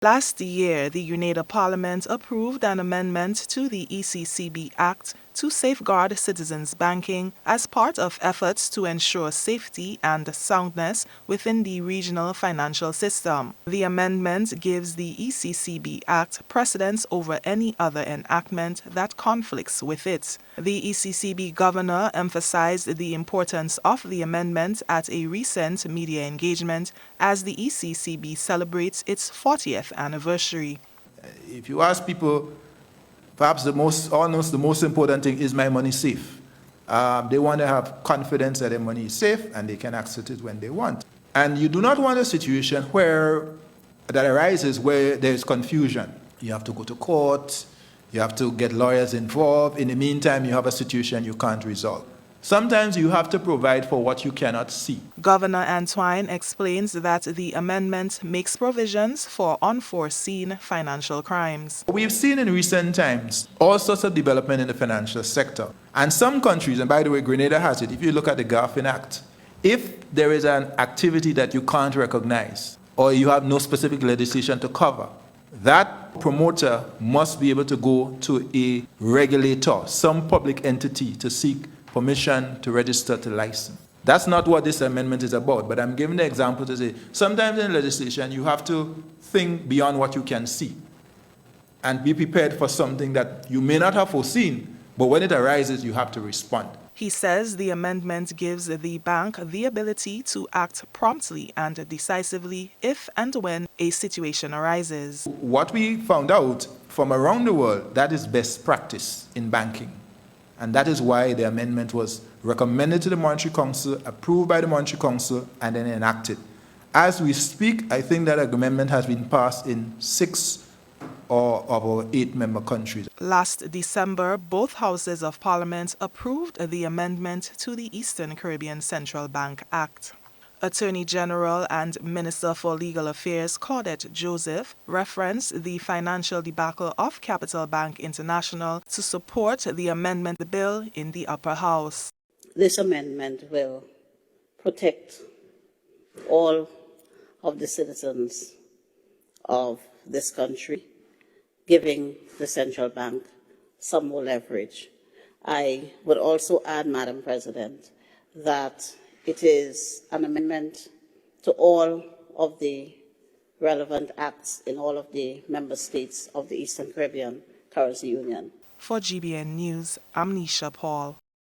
Last year, the UNAIDA Parliament approved an amendment to the ECCB Act to safeguard citizens' banking as part of efforts to ensure safety and soundness within the regional financial system. The amendment gives the ECCB Act precedence over any other enactment that conflicts with it. The ECCB governor emphasized the importance of the amendment at a recent media engagement as the ECCB celebrates its 40th anniversary. If you ask people, perhaps almost the most important thing is my money safe. They want to have confidence that their money is safe and they can access it when they want. And you do not want a situation that arises where there is confusion. You have to go to court, you have to get lawyers involved. In the meantime, you have a situation you can't resolve. Sometimes you have to provide for what you cannot see. Governor Antoine explains that the amendment makes provisions for unforeseen financial crimes. We've seen in recent times all sorts of development in the financial sector. And some countries, and by the way, Grenada has it, if you look at the Garfin Act, if there is an activity that you can't recognize or you have no specific legislation to cover, that promoter must be able to go to a regulator, some public entity, to seek permission to register to license. That's not what this amendment is about, but I'm giving the example to say sometimes in legislation you have to think beyond what you can see and be prepared for something that you may not have foreseen, but when it arises you have to respond. He says the amendment gives the bank the ability to act promptly and decisively if and when a situation arises. What we found out from around the world, that is best practice in banking. And that is why the amendment was recommended to the Monetary Council, approved by the Monetary Council, and then enacted. As we speak, I think that amendment has been passed in 6 of our 8-member countries. Last December, both houses of Parliament approved the amendment to the Eastern Caribbean Central Bank Act. Attorney General and Minister for Legal Affairs Claudette Joseph referenced the financial debacle of Capital Bank International to support the amendment bill in the upper house. This amendment will protect all of the citizens of this country, giving the central bank some more leverage. I would also add, Madam President, that it is an amendment to all of the relevant acts in all of the member states of the Eastern Caribbean Currency Union. For GBN News, I'm Nisha Paul.